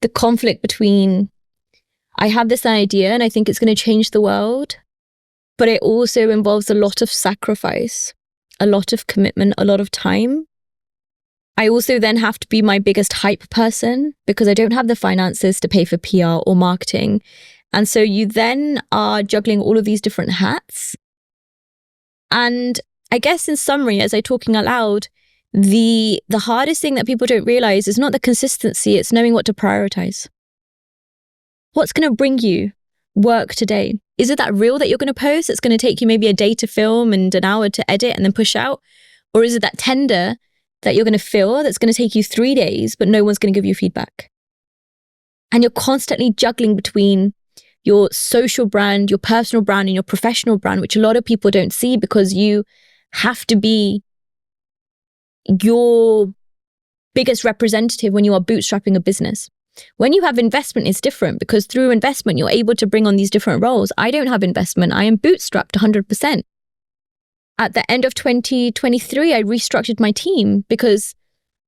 the conflict between, I have this idea and I think it's going to change the world, but it also involves a lot of sacrifice, a lot of commitment, a lot of time. I also then have to be my biggest hype person because I don't have the finances to pay for PR or marketing. And so you then are juggling all of these different hats. And I guess in summary, as I'm talking out loud, the hardest thing that people don't realize is not the consistency, it's knowing what to prioritize. What's going to bring you work today? Is it that reel that you're going to post that's going to take you maybe a day to film and an hour to edit and then push out? Or is it that tender that you're going to fill that's going to take you 3 days, but no one's going to give you feedback? And you're constantly juggling between your social brand, your personal brand, and your professional brand, which a lot of people don't see because you have to be your biggest representative when you are bootstrapping a business. When you have investment, it's different because through investment, you're able to bring on these different roles. I don't have investment. I am bootstrapped 100%. At the end of 2023, I restructured my team because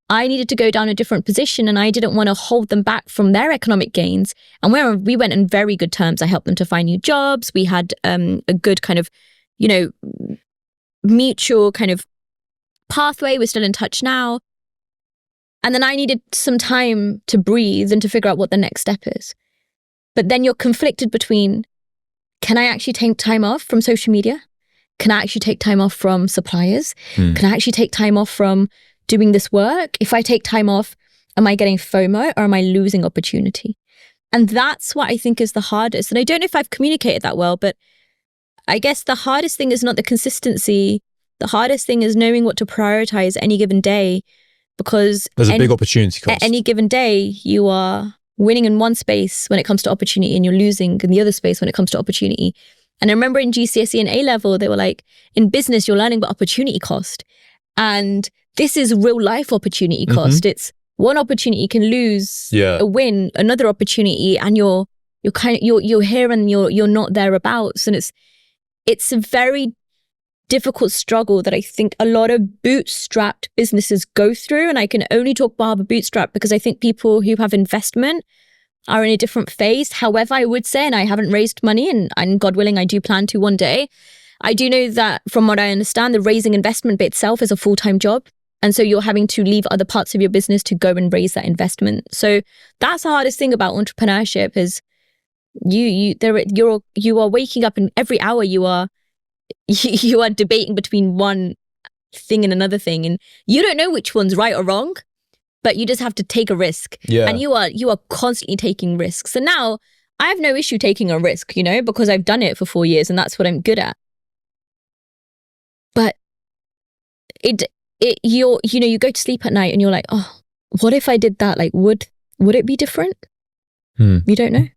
I needed to go down a different position and I didn't want to hold them back from their economic gains. And we went in very good terms. I helped them to find new jobs. We had a good kind of, mutual kind of pathway. We're still in touch now. And then I needed some time to breathe and to figure out what the next step is. But then you're conflicted between, can I actually take time off from social media? Can I actually take time off from suppliers? Can I actually take time off from doing this work? If I take time off, am I getting FOMO or am I losing opportunity? And that's what I think is the hardest. And I don't know if I've communicated that well, but I guess the hardest thing is not the consistency. The hardest thing is knowing what to prioritize any given day, because there's a big opportunity cost. At any given day, you are winning in one space when it comes to opportunity and you're losing in the other space when it comes to opportunity. And I remember in GCSE and A-level, they were like, in business, you're learning about opportunity cost. And this is real life opportunity cost. It's one opportunity can lose a win, another opportunity, and you're here and you're not thereabouts. And it's a very difficult struggle that I think a lot of bootstrapped businesses go through. And I can only talk about bootstrap because I think people who have investment are in a different phase. However, I would say, and I haven't raised money, and God willing, I do plan to one day. I do know that from what I understand, the raising investment bit itself is a full-time job. And so you're having to leave other parts of your business to go and raise that investment. So that's the hardest thing about entrepreneurship is you are waking up and every hour you are debating between one thing and another thing. And you don't know which one's right or wrong, but you just have to take a risk. Yeah. And you are constantly taking risks. And now I have no issue taking a risk, because I've done it for 4 years and that's what I'm good at. But you go to sleep at night and you're like, oh, what if I did that? Like, would it be different? You don't know.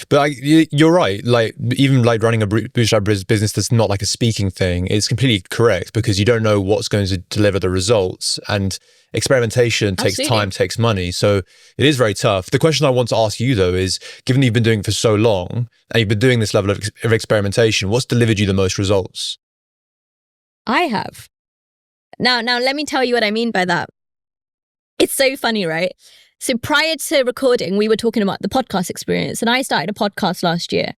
But you're right. Like, even like running a bootstrap business that's not like a speaking thing is completely correct because you don't know what's going to deliver the results, and experimentation takes time, takes money. So it is very tough. The question I want to ask you though is, given you've been doing it for so long and you've been doing this level of experimentation, what's delivered you the most results? I have. Now let me tell you what I mean by that. It's so funny, right? So prior to recording, we were talking about the podcast experience, and I started a podcast last year.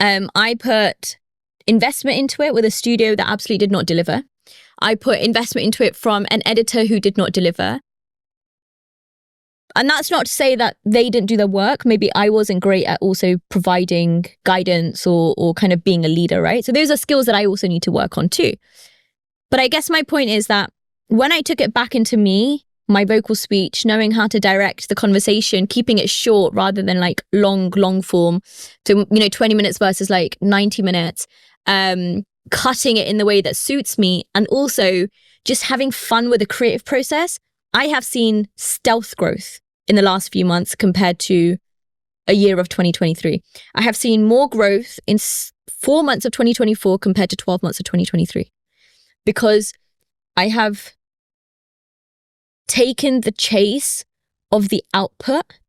I put investment into it with a studio that absolutely did not deliver. I put investment into it from an editor who did not deliver. And that's not to say that they didn't do their work. Maybe I wasn't great at also providing guidance or kind of being a leader, right? So those are skills that I also need to work on too. But I guess my point is that when I took it back into me, my vocal speech, knowing how to direct the conversation, keeping it short rather than like long form, so 20 minutes versus like 90 minutes, cutting it in the way that suits me, and also just having fun with the creative process. I have seen stealth growth in the last few months compared to a year of 2023. I have seen more growth in 4 months of 2024 compared to 12 months of 2023 because I have taken the chase of the output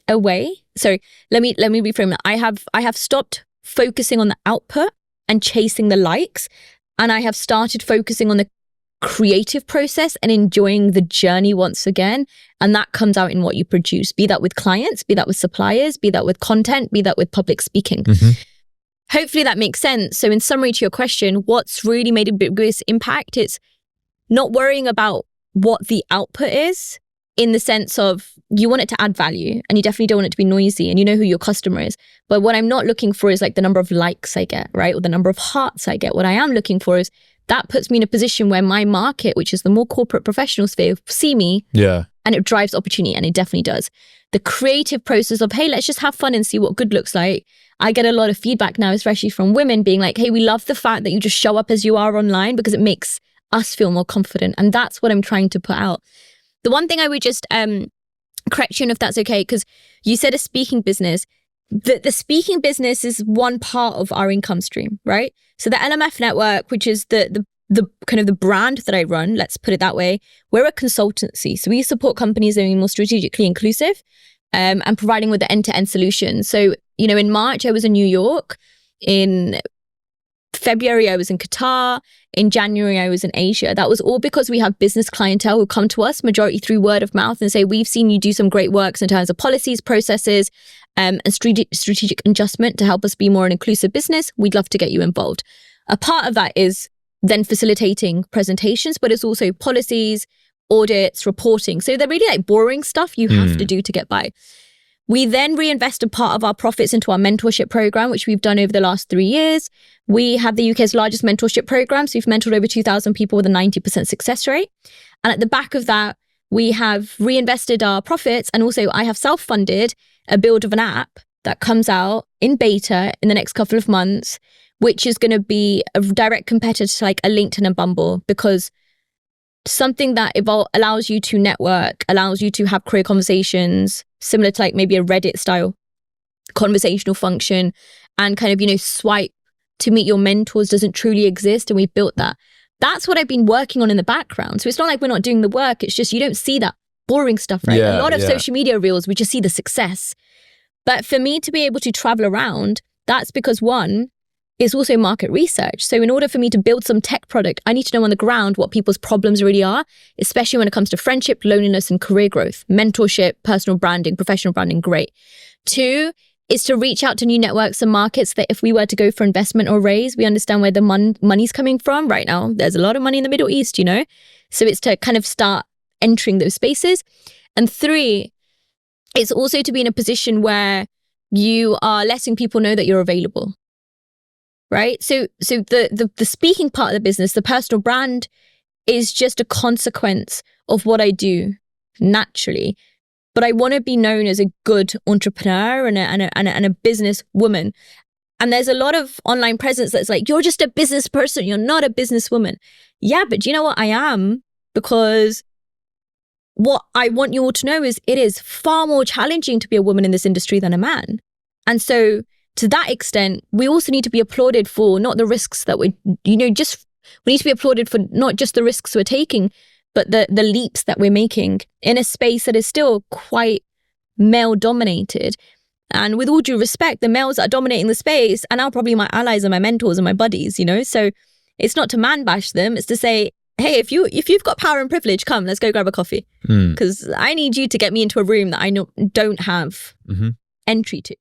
away. So let me reframe that. I have stopped focusing on the output and chasing the likes, and I have started focusing on the creative process and enjoying the journey once again. And that comes out in what you produce, be that with clients, be that with suppliers, be that with content, be that with public speaking. Hopefully that makes sense. So in summary to your question, what's really made a biggest impact? It's not worrying about what the output is, in the sense of you want it to add value and you definitely don't want it to be noisy and you know who your customer is. But what I'm not looking for is like the number of likes I get, right? Or the number of hearts I get. What I am looking for is that puts me in a position where my market, which is the more corporate professional sphere, see me. Yeah. And it drives opportunity, and it definitely does. The creative process of, hey, let's just have fun and see what good looks like. I get a lot of feedback now, especially from women being like, hey, we love the fact that you just show up as you are online because it makes us feel more confident. And that's what I'm trying to put out. The one thing I would just correct you, if that's okay, because you said a speaking business. The speaking business is one part of our income stream, right? So the LMF Network, which is the kind of the brand that I run, let's put it that way, we're a consultancy. So we support companies that are more strategically inclusive and providing with the end-to-end solution. So, you know, in March, I was in New York. In February, I was in Qatar. In January, I was in Asia. That was all because we have business clientele who come to us, majority through word of mouth, and say, we've seen you do some great works in terms of policies, processes, and strategic adjustment to help us be more an inclusive business. We'd love to get you involved. A part of that is then facilitating presentations, but it's also policies, audits, reporting. So they're really like boring stuff you have to do to get by. We then reinvested part of our profits into our mentorship program, which we've done over the last 3 years. We have the UK's largest mentorship program. So we've mentored over 2,000 people with a 90% success rate. And at the back of that, we have reinvested our profits. And also I have self-funded a build of an app that comes out in beta in the next couple of months, which is going to be a direct competitor to like a LinkedIn and Bumble, because something that allows you to network, allows you to have career conversations, similar to like maybe a Reddit style conversational function, and kind of, you know, swipe to meet your mentors doesn't truly exist. And we've built that. That's what I've been working on in the background. So it's not like we're not doing the work. It's just you don't see that boring stuff, right? A lot of social media reels, we just see the success. But for me to be able to travel around, that's because one, it's also market research. So in order for me to build some tech product, I need to know on the ground what people's problems really are, especially when it comes to friendship, loneliness, and career growth. Mentorship, personal branding, professional branding, great. 2 is to reach out to new networks and markets that if we were to go for investment or raise, we understand where the money's coming from. Right now, there's a lot of money in the Middle East, you know? So it's to kind of start entering those spaces. And 3, it's also to be in a position where you are letting people know that you're available. Right? So the speaking part of the business, the personal brand, is just a consequence of what I do naturally. But I want to be known as a good entrepreneur and a business woman. And there's a lot of online presence that's like, you're just a business person, you're not a businesswoman. Yeah, but do you know what? I am, because what I want you all to know is it is far more challenging to be a woman in this industry than a man. And so to that extent, we also need to be applauded for not the risks that we need to be applauded for not just the risks we're taking, but the leaps that we're making in a space that is still quite male dominated. And with all due respect, the males that are dominating the space are now probably my allies and my mentors and my buddies, you know? So it's not to man bash them. It's to say, hey, if you've got power and privilege, come, let's go grab a coffee. Because I need you to get me into a room that I don't have entry to.